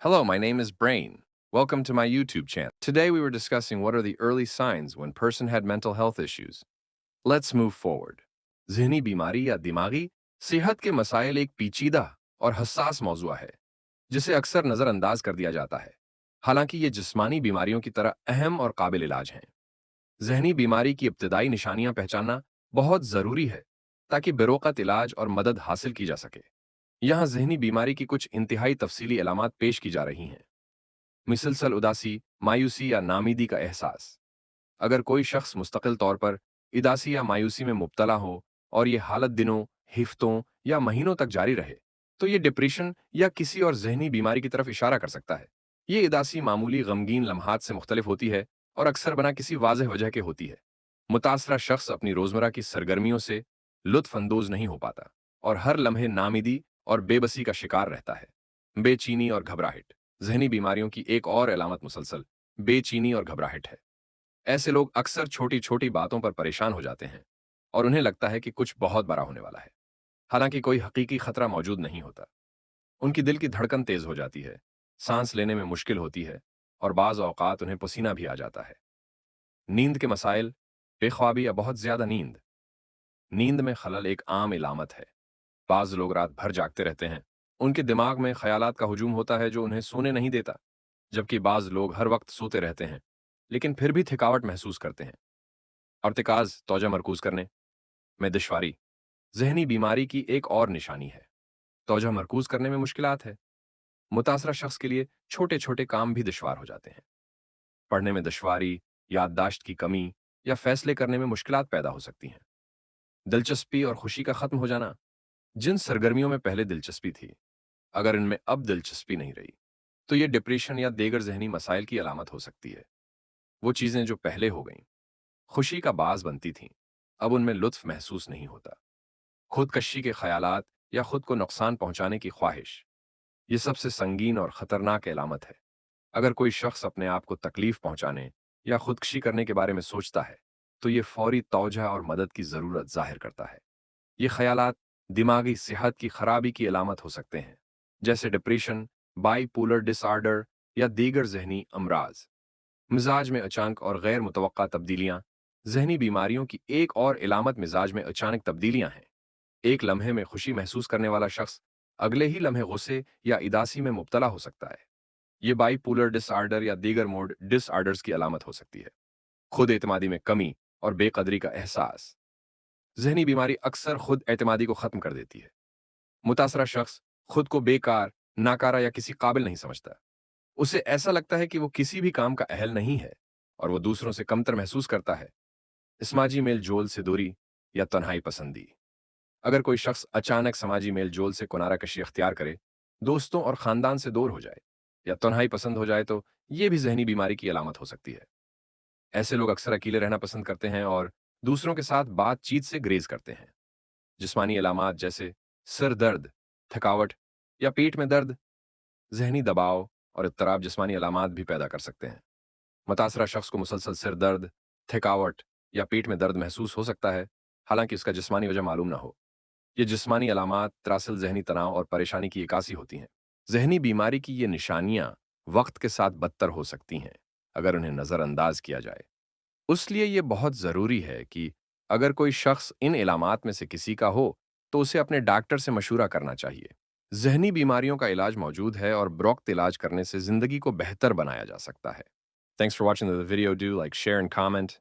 Hello, my name is Brain. Welcome to my YouTube channel. Today we were discussing what are the early signs when person had mental health issues. Let's move forward. ज़हनी बीमारी या दिमागी सेहत के मसाइल एक पेचीदा और हसास मौजूआ है जिसे अक्सर नज़रअंदाज कर दिया जाता है। हालांकि ये जिस्मानी बीमारियों की तरह अहम और काबिल इलाज हैं। ज़हनी बीमारी की इब्तदाई निशानियां पहचानना बहुत ज़रूरी है ताकि बेरोकत इलाज और मदद हासिल की जा सके। यहाँ ज़हनी बीमारी की कुछ इंतहाई तफसीली अलामात पेश की जा रही हैं। मुसलसल उदासी, मायूसी या नामीदी का एहसास। अगर कोई शख्स मुस्तकिल तौर पर उदासी या मायूसी में मुब्तला हो और ये हालत दिनों, हफ्तों या महीनों तक जारी रहे, तो ये डिप्रेशन या किसी और ज़हनी बीमारी की तरफ इशारा कर सकता है। ये उदासी मामूली गमगीन लम्हात से मुख्तलिफ होती है और अक्सर बना किसी वाज़ेह वजह के होती है। मुतासरा शख्स अपनी रोज़मर्रा की सरगर्मियों से लुत्फ़ अंदोज़ नहीं हो पाता और हर लम्हे नामीदी और बेबसी का शिकार रहता है। बेचैनी और घबराहट। ज़हनी बीमारियों की एक और अलामत मुसलसल बेचैनी और घबराहट है। ऐसे लोग अक्सर छोटी-छोटी बातों पर परेशान हो जाते हैं और उन्हें लगता है कि कुछ बहुत बड़ा होने वाला है। हालांकि कोई हकीकी खतरा मौजूद नहीं होता। उनकी दिल की धड़कन तेज हो जाती है, सांस लेने में मुश्किल होती है और बाज़ औक़ात उन्हें पसीना भी आ जाता है। नींद के मसाइल, बेख्वाबी या बहुत ज़्यादा नींद। नींद में खलल एक आम इलामत है। बाज़ लोग रात भर जागते रहते हैं। उनके दिमाग में ख़यालात का हुजूम होता है जो उन्हें सोने नहीं देता, जबकि बाज़ लोग हर वक्त सोते रहते हैं, लेकिन फिर भी थकावट महसूस करते हैं। अर्तिकाज़ तौजह मरकूज़ करने में दुश्वारी ज़हनी बीमारी की एक और निशानी है। तौजह मरकूज़ करने में मुश्किलात है। मुतासरा शख्स के लिए छोटे-छोटे काम भी दुश्वार हो जाते हैं। पढ़ने में दुश्वारी, याददाश्त की कमी या फैसले करने में मुश्किलात पैदा हो सकती हैं। दिलचस्पी और खुशी का खत्म हो जाना। जिन सरगर्मियों में पहले दिलचस्पी थी, अगर इनमें अब दिलचस्पी नहीं रही, तो ये डिप्रेशन या दीगर ज़हनी मसाइल की अलामत हो सकती है। वो चीज़ें जो पहले हो गईं, खुशी का बाज़ बनती थीं, अब उनमें लुत्फ़ महसूस नहीं होता। खुदकशी के ख़यालात या खुद को नुकसान पहुंचाने की ख्वाहिश, ये सबसे संगीन और ख़तरनाक अलामत है। अगर कोई शख्स अपने आप को तकलीफ पहुंचाने या खुदकुशी करने के बारे में सोचता है, तो ये फौरी तौजह और मदद की ज़रूरत ज़ाहिर करता है। ये ख़यालात दिमागी सेहत की खराबी की अलामत हो सकते हैं, जैसे डिप्रेशन, बाइपोलर डिसऑर्डर या दीगर ज़हनी अमराज। मिजाज में अचानक और गैर मुतवक्का तब्दीलियाँ। ज़हनी बीमारियों की एक और इलामत मिजाज में अचानक तब्दीलियाँ हैं। एक लम्हे में खुशी महसूस करने वाला शख्स अगले ही लम्हे गुस्से या उदासी में मुब्तला हो सकता है। ये बाइपोलर डिसऑर्डर या दीगर मूड डिसऑर्डर्स की अलामत हो सकती है। खुद एतमादी में कमी और बेकदरी का एहसास। ज़हनी बीमारी अक्सर खुद एतमादी को ख़त्म कर देती है। मुतासरा शख्स खुद को बेकार, नाकारा या किसी काबिल नहीं समझता। उसे ऐसा लगता है कि वो किसी भी काम का अहल नहीं है और वो दूसरों से कमतर महसूस करता है। समाजी मेल जोल से दूरी या तन्हाई पसंदी। अगर कोई शख्स अचानक समाजी मेल जोल से किनारा कशी अख्तियार करे, दोस्तों और ख़ानदान से दूर हो जाए या तन्हाई पसंद हो जाए, तो ये भी ज़हनी बीमारी की अलामत हो सकती है। ऐसे लोग अक्सर अकेले रहना पसंद करते हैं और दूसरों के साथ बातचीत से ग्रेज करते हैं। जिस्मानी अलामात जैसे सिर दर्द, थकावट या पेट में दर्द, ज़हनी दबाव और इत्तराब जिस्मानी अलामात भी पैदा कर सकते हैं। मुतासरा शख्स को मुसलसल सिर दर्द, थकावट या पेट में दर्द महसूस हो सकता है, हालांकि इसका जिस्मानी वजह मालूम ना हो। ये जिस्मानी अलामात दरअसल ज़हनी तनाव और परेशानी की इकासी होती हैं। ज़हनी बीमारी की ये निशानियां वक्त के साथ बदतर हो सकती हैं अगर उन्हें नज़रअंदाज किया जाए। इसलिए ये बहुत ज़रूरी है कि अगर कोई शख्स इन इलामात में से किसी का हो, तो उसे अपने डॉक्टर से मशूरा करना चाहिए। ज़हनी बीमारियों का इलाज मौजूद है और बरोक्त इलाज करने से ज़िंदगी को बेहतर बनाया जा सकता है। Thanks for watching the video. Do like, share, and comment.